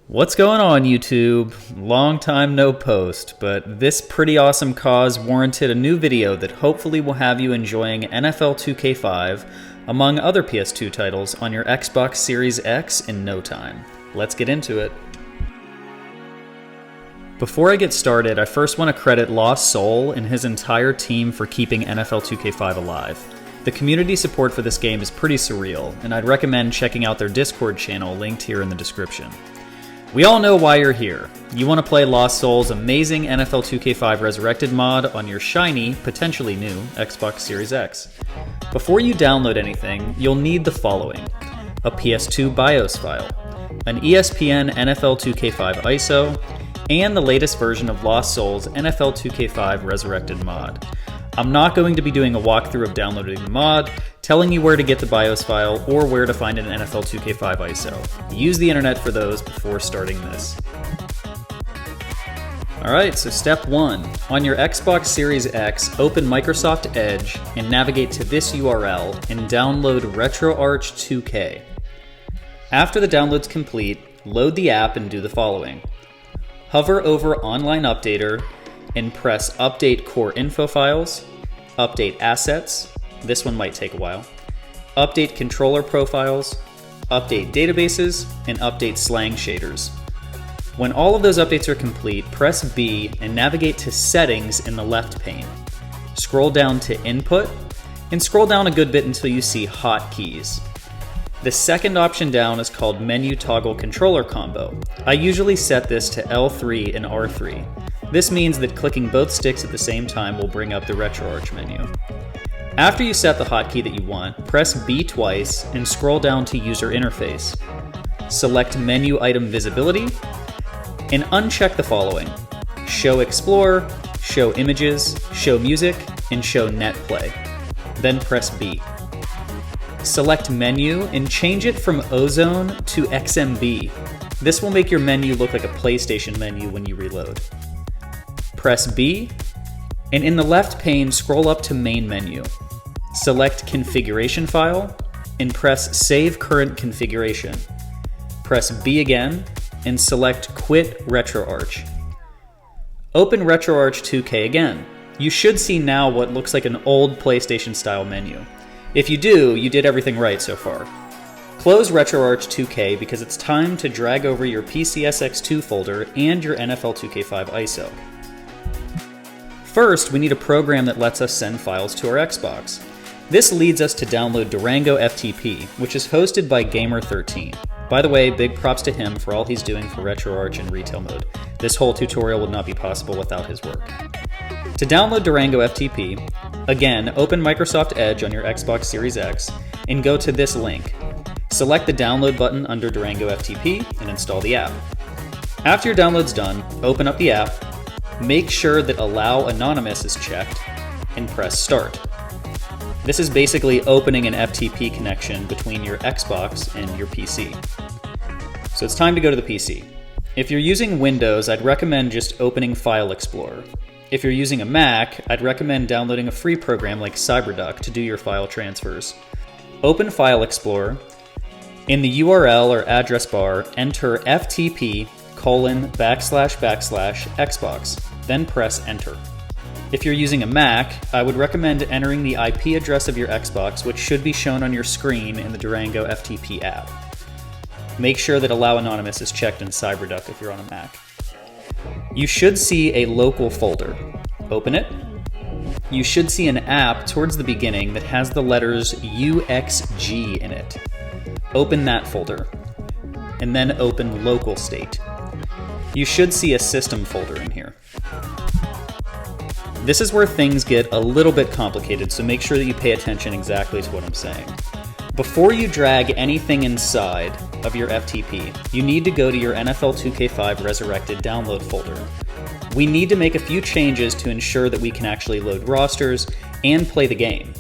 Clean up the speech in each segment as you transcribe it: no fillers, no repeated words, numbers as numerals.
What's going on, YouTube? Long time no post, but this pretty awesome cause warranted a new video that hopefully will have you enjoying NFL 2K5, among other PS2 titles, on your Xbox Series X in no time. Let's get into it. Before I get started, I first want to credit Lost Soul and his entire team for keeping NFL 2K5 alive. The community support for this game is pretty surreal, and I'd recommend checking out their Discord channel linked here in the description. We all know why you're here. You want to play Lost Soul's amazing NFL 2K5 Resurrected mod on your shiny, potentially new, Xbox Series X. Before you download anything, you'll need the following: a PS2 Bios File, an ESPN NFL 2K5 ISO, and the latest version of Lost Soul's NFL 2K5 Resurrected mod. I'm not going to be doing a walkthrough of downloading the mod, telling you where to get the BIOS file, or where to find an NFL 2K5 ISO. Use the internet for those before starting this. Alright, so step 1. On your Xbox Series X, open Microsoft Edge and navigate to this URL and download RetroArch 2K. After the download's complete, load the app and do the following. Hover over Online Updater and press Update Core Info Files, Update Assets, this one might take a while, Update Controller Profiles, Update Databases, and Update Slang Shaders. When all of those updates are complete, press B and navigate to Settings in the left pane. Scroll down to Input, and scroll down a good bit until you see Hotkeys. The second option down is called Menu Toggle Controller Combo. I usually set this to L3 and R3. This means that clicking both sticks at the same time will bring up the RetroArch menu. After you set the hotkey that you want, press B twice and scroll down to User Interface. Select Menu Item Visibility and uncheck the following: Show Explorer, Show Images, Show Music, and Show Net Play. Then press B. Select Menu and change it from Ozone to XMB. This will make your menu look like a PlayStation menu when you reload. Press B, and in the left pane, scroll up to Main Menu. Select Configuration File, and press Save Current Configuration. Press B again, and select Quit RetroArch. Open RetroArch 2K again. You should see now what looks like an old PlayStation-style menu. If you do, you did everything right so far. Close RetroArch 2K because it's time to drag over your PCSX2 folder and your NFL 2K5 ISO. First, we need a program that lets us send files to our Xbox. This leads us to download Durango FTP, which is hosted by Gamer13. By the way, big props to him for all he's doing for RetroArch in retail mode. This whole tutorial would not be possible without his work. To download Durango FTP, again, open Microsoft Edge on your Xbox Series X and go to this link. Select the download button under Durango FTP and install the app. After your download's done, open up the app, make sure that Allow Anonymous is checked, and press Start. This is basically opening an FTP connection between your Xbox and your PC. So it's time to go to the PC. If you're using Windows, I'd recommend just opening File Explorer. If you're using a Mac, I'd recommend downloading a free program like CyberDuck to do your file transfers. Open File Explorer. In the URL or address bar, enter ftp://Xbox, then press Enter. If you're using a Mac, I would recommend entering the IP address of your Xbox, which should be shown on your screen in the Durango FTP app. Make sure that Allow Anonymous is checked in CyberDuck if you're on a Mac. You should see a local folder. Open it. You should see an app towards the beginning that has the letters UXG in it. Open that folder, and then open Local State. You should see a System folder in here. This is where things get a little bit complicated, so make sure that you pay attention exactly to what I'm saying. Before you drag anything inside of your FTP, you need to go to your NFL 2K5 Resurrected download folder. We need to make a few changes to ensure that we can actually load rosters and play the game.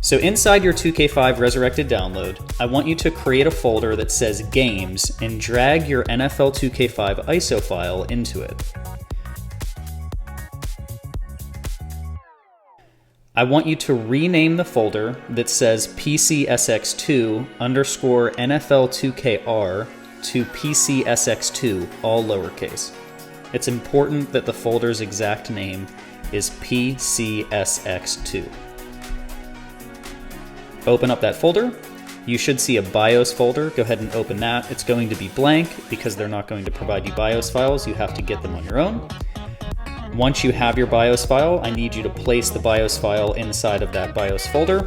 So inside your 2K5 Resurrected download, I want you to create a folder that says Games and drag your NFL 2K5 ISO file into it. I want you to rename the folder that says PCSX2 _NFL2KR to PCSX2, all lowercase. It's important that the folder's exact name is PCSX2. Open up that folder. You should see a BIOS folder. Go ahead and open that. It's going to be blank because they're not going to provide you BIOS files. You have to get them on your own. Once you have your BIOS file, I need you to place the BIOS file inside of that BIOS folder.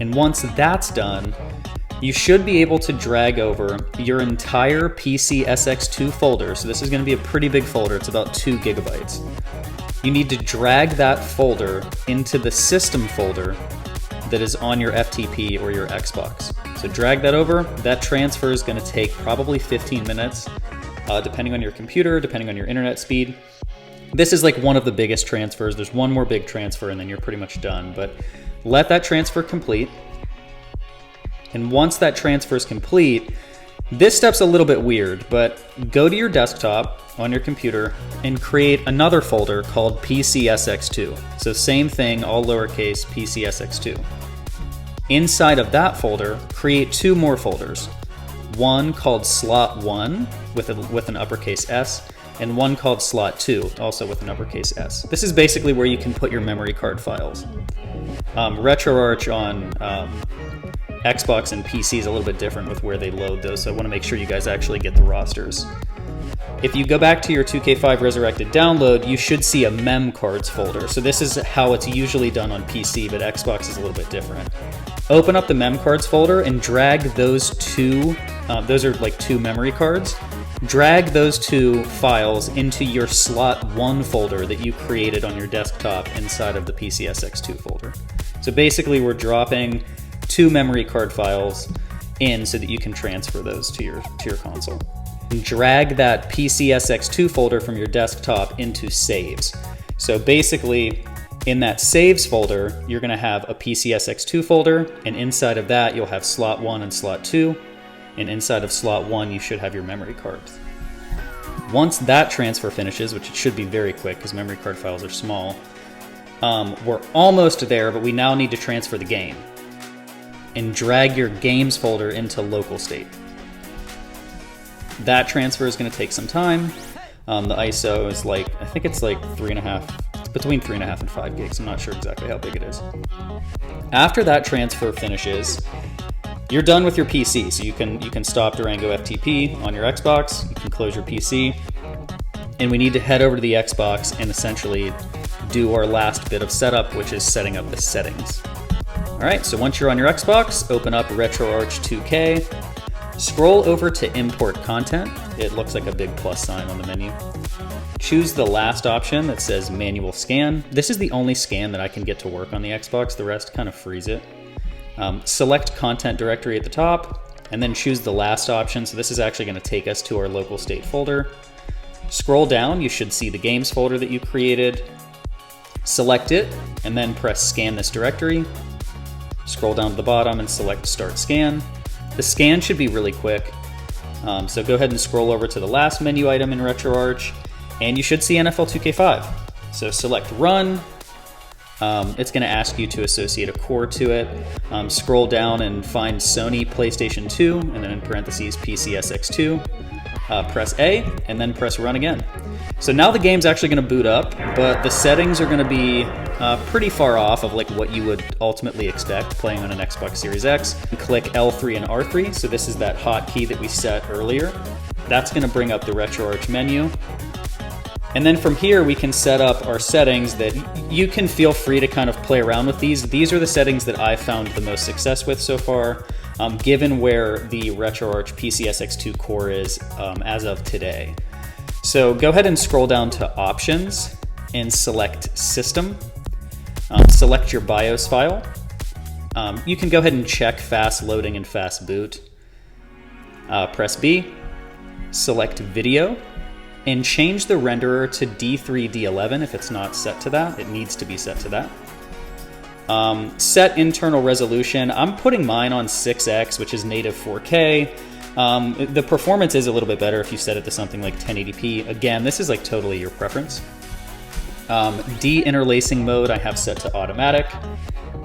And once that's done, you should be able to drag over your entire PCSX2 folder. So this is going to be a pretty big folder. It's about 2 gigabytes. You need to drag that folder into the system folder that is on your FTP or your Xbox. So drag that over. That transfer is going to take probably 15 minutes, depending on your computer, depending on your internet speed. This is like one of the biggest transfers. There's one more big transfer and then you're pretty much done. But let that transfer complete. And once that transfer is complete, this step's a little bit weird, but go to your desktop on your computer and create another folder called PCSX2. So same thing, all lowercase, PCSX2. Inside of that folder, create 2 more folders. One called slot 1 with an uppercase S, and one called slot 2, also with an uppercase S. This is basically where you can put your memory card files. RetroArch on Xbox and PC is a little bit different with where they load those, so I want to make sure you guys actually get the rosters. If you go back to your 2K5 Resurrected download, you should see a mem cards folder. So this is how it's usually done on PC, but Xbox is a little bit different. Open up the mem cards folder and drag those 2, those are like 2 memory cards. Drag those 2 files into your slot 1 folder that you created on your desktop inside of the PCSX2 folder. So basically we're dropping 2 memory card files in so that you can transfer those to your console. And drag that PCSX2 folder from your desktop into saves. So basically, in that saves folder, you're going to have a PCSX2 folder, and inside of that, you'll have slot 1 and slot 2, and inside of slot 1, you should have your memory cards. Once that transfer finishes, which it should be very quick because memory card files are small, we're almost there, but we now need to transfer the game. And drag your games folder into local state. That transfer is going to take some time. The ISO is like, I think it's like 3.5, it's between 3.5 and 5 gigs. I'm not sure exactly how big it is. After that transfer finishes, you're done with your PC. So you can stop Durango FTP on your Xbox. You can close your PC. And we need to head over to the Xbox and essentially do our last bit of setup, which is setting up the settings. All right, so once you're on your Xbox, open up RetroArch 2K, scroll over to import content. It looks like a big plus sign on the menu. Choose the last option that says manual scan. This is the only scan that I can get to work on the Xbox. The rest kind of freeze it. Select content directory at the top, and then choose the last option. So this is actually going to take us to our local state folder. Scroll down, you should see the games folder that you created. Select it, and then press scan this directory. Scroll down to the bottom and select Start Scan. The scan should be really quick. So go ahead and scroll over to the last menu item in RetroArch, and you should see NFL 2K5. So select Run. It's going to ask you to associate a core to it. Scroll down and find Sony PlayStation 2, and then in parentheses PCSX2. Press A, and then press Run again. So now the game's actually going to boot up, but the settings are going to be pretty far off of like what you would ultimately expect playing on an Xbox Series X. Click L3 and R3, so this is that hotkey that we set earlier. That's going to bring up the RetroArch menu. And then from here, we can set up our settings that you can feel free to kind of play around with these. These are the settings that I've found the most success with so far, given where the RetroArch PCSX2 core is as of today. So go ahead and scroll down to Options and select System. Select your BIOS file. You can go ahead and check fast loading and fast boot. Press B, select Video, and change the renderer to D3, D11 if it's not set to that. It needs to be set to that. Set internal resolution. I'm putting mine on 6x, which is native 4K. The performance is a little bit better if you set it to something like 1080p. Again, this is like totally your preference. De-interlacing mode I have set to automatic.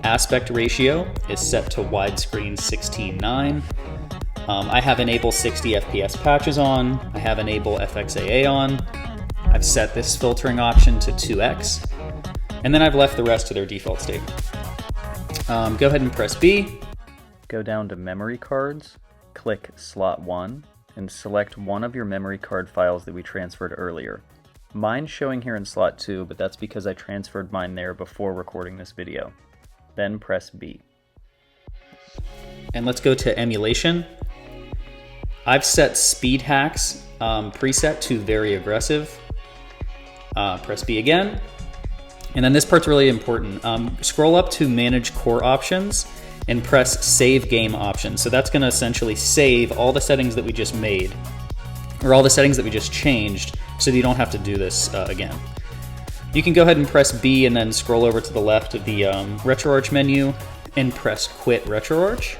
Aspect ratio is set to widescreen 16:9. I have enable 60 FPS patches on. I have enable FXAA on. I've set this filtering option to 2x. And then I've left the rest to their default state. Go ahead and press B. Go down to memory cards, click slot 1, and select one of your memory card files that we transferred earlier. Mine's showing here in slot 2, but that's because I transferred mine there before recording this video. Then press B. And let's go to emulation. I've set speed hacks preset to very aggressive. Press B again. And then this part's really important. Scroll up to manage core options and press save game options. So that's gonna essentially save all the settings that we just made, or all the settings that we just changed, so that you don't have to do this again. You can go ahead and press B and then scroll over to the left of the RetroArch menu and press quit RetroArch.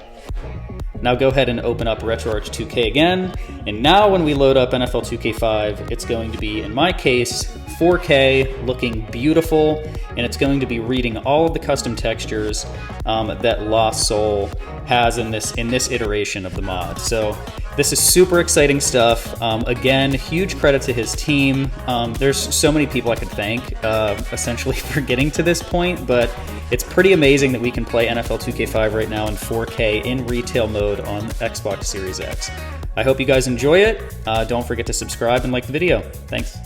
Now go ahead and open up RetroArch 2K again, and now when we load up NFL 2K5, it's going to be, in my case, 4K, looking beautiful, and it's going to be reading all of the custom textures that Lost Soul has in this iteration of the mod. So this is super exciting stuff. Again, huge credit to his team. There's so many people I could thank, essentially, for getting to this point, but it's pretty amazing that we can play NFL 2K5 right now in 4K in retail mode on Xbox Series X. I hope you guys enjoy it. Don't forget to subscribe and like the video. Thanks.